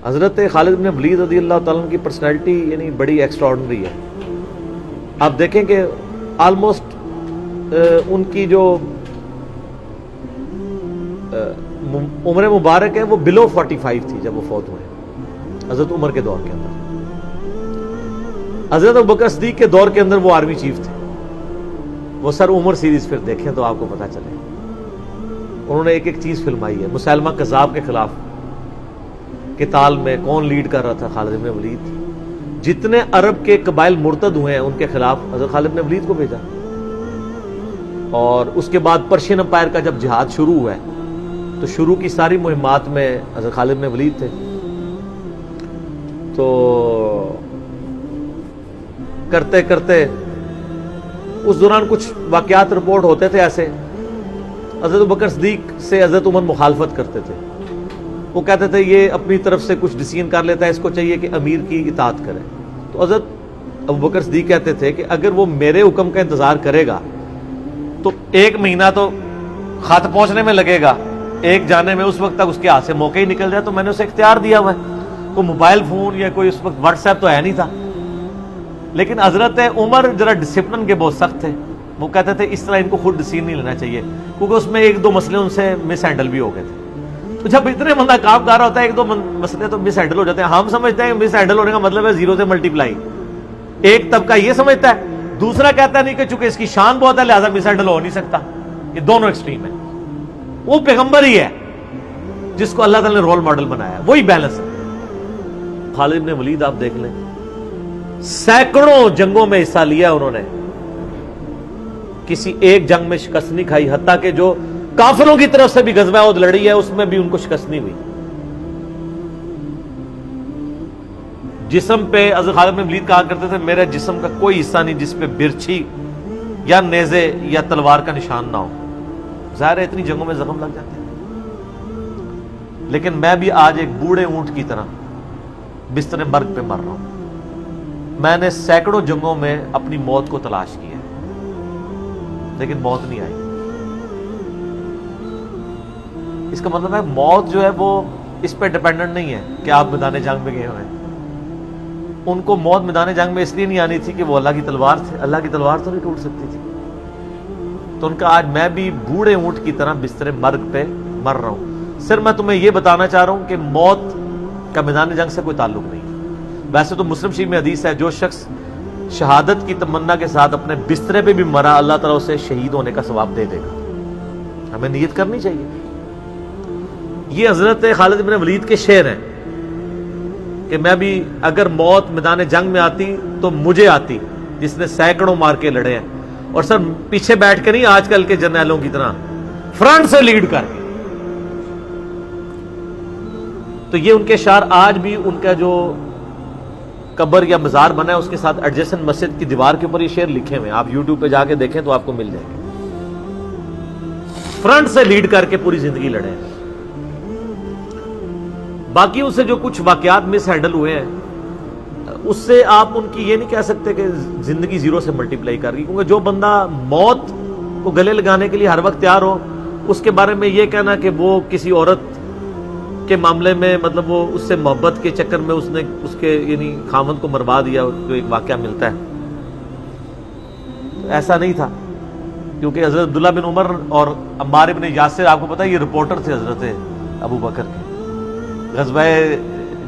حضرت خالد بن ولید رضی اللہ تعالیٰ عنہ کی پرسنالٹی یعنی بڑی ایکسٹراڈنری ہے. آپ دیکھیں کہ آلموسٹ ان کی جو عمر مبارک ہے وہ بلو 45 تھی جب وہ فوت ہوئے حضرت عمر کے دور کے اندر. حضرت ابوبکر صدیق کے دور کے اندر وہ آرمی چیف تھے. وہ سر عمر سیریز پھر دیکھیں تو آپ کو پتہ چلے. انہوں نے ایک ایک چیز فلمائی ہے. مسلمہ کذاب کے خلاف قتال میں کون لیڈ کر رہا تھا؟ خالد بن ولید. جتنے عرب کے قبائل مرتد ہوئے ہیں ان کے خلاف حضرت خالد بن ولید کو بھیجا. اور اس کے بعد پرشین امپائر کا جب جہاد شروع ہوا ہے تو شروع کی ساری مہمات میں حضرت خالد بن ولید تھے. تو کرتے کرتے اس دوران کچھ واقعات رپورٹ ہوتے تھے ایسے. حضرت ابوبکر صدیق سے حضرت عمر مخالفت کرتے تھے. وہ کہتے تھے یہ اپنی طرف سے کچھ ڈیسیژن کر لیتا ہے, اس کو چاہیے کہ امیر کی اطاعت کرے. تو حضرت ابوبکر صدیق کہتے تھے کہ اگر وہ میرے حکم کا انتظار کرے گا تو 1 مہینہ تو خط پہنچنے میں لگے گا, ایک جانے میں اس وقت تک اس کے ہاتھ سے موقع ہی نکل جائے. تو میں نے اسے اختیار دیا ہوا ہے. کوئی موبائل فون یا کوئی اس وقت واٹس ایپ تو ہے نہیں تھا. لیکن حضرت عمر ذرا ڈسپلن کے بہت سخت تھے. وہ کہتے تھے اس طرح ان کو خود ڈیسیژن نہیں لینا چاہیے, کیونکہ اس میں 1-2 مسئلے ان سے مس ہینڈل بھی ہو گئے تھے. تو جب اتنے بندہ کام کر رہا ہوتا ہے 1-2 مسئلے تو مس ہینڈل ہو جاتے ہیں. ہم سمجھتے ہیں کہ مس ہینڈل ہونے کا مطلب ہے 0 سے ملٹیپلائی. ایک طبقہ یہ سمجھتا ہے, دوسرا کہتا ہے نہیں کہ چونکہ اس کی شان بہت ہے لہذا مس ہینڈل ہو نہیں سکتا. یہ دونوں ایکسٹریم ہیں. وہ پیغمبر ہی ہے جس کو اللہ تعالیٰ نے رول ماڈل بنایا ہے, وہی بیلنس ہے. خالد بن ولید آپ دیکھ لیں, سینکڑوں جنگوں میں حصہ لیا انہوں نے, کسی ایک جنگ میں شکست نہیں کھائی. حتیٰ کہ جو کافروں کی طرف سے بھی غزوہ احد لڑی ہے اس میں بھی ان کو شکست نہیں ہوئی. جسم پہ حضرت خالد بن ولید کہا کرتے تھے میرے جسم کا کوئی حصہ نہیں جس پہ برچھی یا نیزے یا تلوار کا نشان نہ ہو. ظاہر ہے اتنی جنگوں میں زخم لگ جاتے ہیں, لیکن میں بھی آج ایک بوڑھے اونٹ کی طرح بستر مرگ پہ مر رہا ہوں. میں نے سینکڑوں جنگوں میں اپنی موت کو تلاش کیا لیکن موت نہیں آئی. اس کا مطلب ہے موت جو ہے وہ اس پہ ڈیپینڈنٹ نہیں ہے کہ آپ میدان جنگ میں گئے ہوئے ہیں. ان کو موت میدان جنگ میں اس لیے نہیں آنی تھی کہ وہ اللہ کی تلوار تھے. اللہ کی تلوار تو نہیں ٹوٹ سکتی تھی. تو ان کا آج میں بھی بوڑھے اونٹ کی طرح بستر مرگ پہ مر رہا ہوں. صرف میں تمہیں یہ بتانا چاہ رہا ہوں کہ موت کا میدان جنگ سے کوئی تعلق نہیں. ویسے تو مسلم شریف میں حدیث ہے جو شخص شہادت کی تمنا کے ساتھ اپنے بسترے پہ بھی مرا اللہ تعالیٰ اسے شہید ہونے کا ثواب دے دے گا. ہمیں نیت کرنی چاہیے. یہ حضرت خالد بن ولید کے شعر ہیں کہ میں بھی اگر موت میدان جنگ میں آتی تو مجھے آتی جس نے سینکڑوں مار کے لڑے ہیں, اور سر پیچھے بیٹھ کے نہیں آج کل کے جرنیلوں کی طرح فرنٹ سے لیڈ کر کے. تو یہ ان کے شعر آج بھی ان کا جو قبر یا مزار بنا ہے اس کے ساتھ ایڈجسٹنٹ مسجد کی دیوار کے اوپر یہ شعر لکھے ہوئے ہیں. آپ یوٹیوب پہ جا کے دیکھیں تو آپ کو مل جائے گا. فرنٹ سے لیڈ کر کے پوری زندگی لڑے ہیں. باقی ان سے جو کچھ واقعات مس ہینڈل ہوئے ہیں اس سے آپ ان کی یہ نہیں کہہ سکتے کہ زندگی 0 سے ملٹیپلائی کر گئی, کیونکہ جو بندہ موت کو گلے لگانے کے لیے ہر وقت تیار ہو اس کے بارے میں یہ کہنا کہ وہ کسی عورت کے معاملے میں مطلب وہ اس سے محبت کے چکر میں اس نے اس کے یعنی خامند کو مروا دیا, جو ایک واقعہ ملتا ہے, ایسا نہیں تھا. کیونکہ حضرت عبداللہ بن عمر اور عمار بن یاسر آپ کو پتا ہے یہ رپورٹر تھے حضرت ابو بکر کے. غزوہ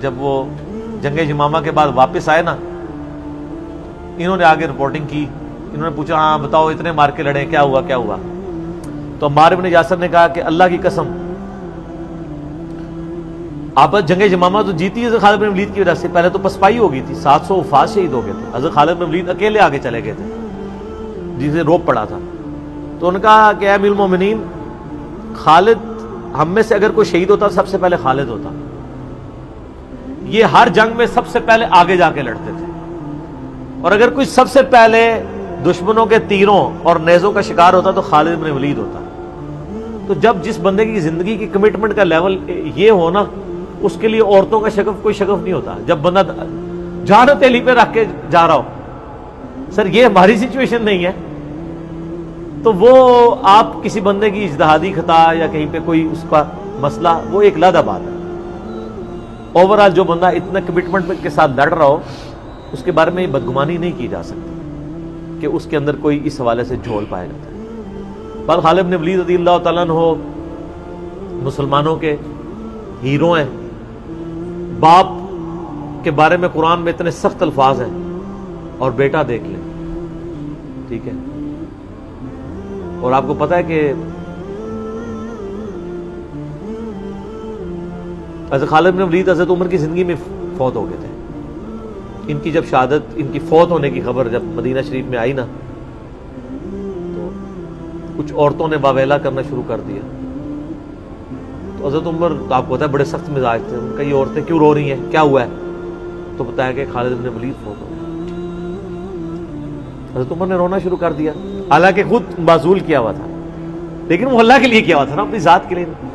جب وہ جنگ یمامہ کے بعد واپس آئے نا, انہوں نے آگے رپورٹنگ کی. انہوں نے پوچھا ہاں بتاؤ اتنے مار کے لڑے کیا ہوا کیا ہوا. تو عمار بن یاسر نے کہا کہ اللہ کی قسم آپ جنگ یمامہ تو جیتی ہے خالد بن ولید کی وجہ سے. پہلے تو پسپائی ہو گئی تھی, 700 وفات شہید ہو گئے تھے. حضرت خالد بن ولید اکیلے آگے چلے گئے تھے جسے روپ پڑا تھا. تو انہوں نے کہا کہ اے امیر المومنین خالد ہم میں سے اگر کوئی شہید ہوتا سب سے پہلے خالد ہوتا. یہ ہر جنگ میں سب سے پہلے آگے جا کے لڑتے تھے, اور اگر کوئی سب سے پہلے دشمنوں کے تیروں اور نیزوں کا شکار ہوتا تو خالد بن ولید ہوتا. تو جب جس بندے کی زندگی کی کمٹمنٹ کا لیول یہ ہو نا, اس کے لیے عورتوں کا شگف کوئی شگف نہیں ہوتا. جب بندہ جان ہتھیلی پہ رکھ کے جا رہا ہو, سر یہ ہماری سچویشن نہیں ہے, تو وہ آپ کسی بندے کی اجتہادی خطا یا کہیں پہ کوئی اس کا مسئلہ وہ ایک علیحدہ بات ہے. اوورآل جو بندہ اتنا کمٹمنٹ کے ساتھ لڑ رہا ہو اس کے بارے میں یہ بدگمانی نہیں کی جا سکتی کہ اس کے اندر کوئی اس حوالے سے جھول پایا جاتا ہے۔ بل خالد بن ولید رضی اللہ تعالیٰ عنہ مسلمانوں کے ہیرو ہیں، باپ کے بارے میں قرآن میں اتنے سخت الفاظ ہیں، اور بیٹا دیکھ لیں، ٹھیک ہے، اور آپ کو پتا ہے کہ حضرت خالد بن ولید حضرت عمر کی زندگی میں فوت ہو گئے تھے۔ ان کی جب شہادت، ان کی فوت ہونے کی خبر جب مدینہ شریف میں آئی نا، تو کچھ عورتوں نے واویلا کرنا شروع کر دیا۔ تو حضرت عمر تو آپ کو پتا ہے بڑے سخت مزاج تھے، ان کا یہ عورتیں کیوں رو رہی ہیں، کیا ہوا ہے؟ تو بتایا کہ خالد بن ولید فوت ہو گئے۔ حضرت عمر نے رونا شروع کر دیا، حالانکہ خود معزول کیا ہوا تھا، لیکن وہ اللہ کے لیے کیا ہوا تھا نا، اپنی ذات کے لیے نہیں۔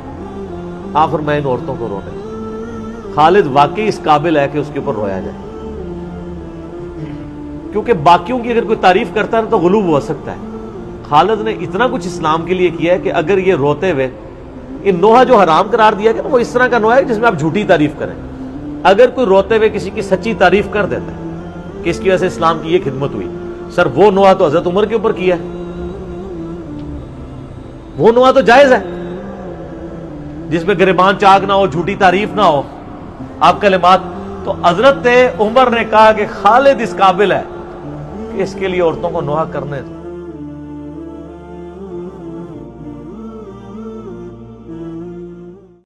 آپ فرمائیں ان عورتوں کو رونے، خالد واقعی اس قابل ہے کہ اس کے اوپر رویا جائے، کیونکہ باقیوں کی اگر کوئی تعریف کرتا ہے تو غلوب ہو سکتا ہے۔ خالد نے اتنا کچھ اسلام کے لیے کیا ہے کہ اگر یہ روتے ہوئے یہ نوحہ جو حرام قرار دیا گیا نا، وہ اس طرح کا نوحہ ہے جس میں آپ جھوٹی تعریف کریں۔ اگر کوئی روتے ہوئے کسی کی سچی تعریف کر دیتا ہے کہ اس کی وجہ سے اسلام کی یہ خدمت ہوئی، سر وہ نوحہ تو حضرت عمر کے اوپر کیا ہے، وہ نوحہ تو جائز ہے جس میں گریبان چاک نہ ہو، جھوٹی تعریف نہ ہو، آپ کلمات۔ تو حضرت عمر نے کہا کہ خالد اس قابل ہے کہ اس کے لیے عورتوں کو نوحہ کرنے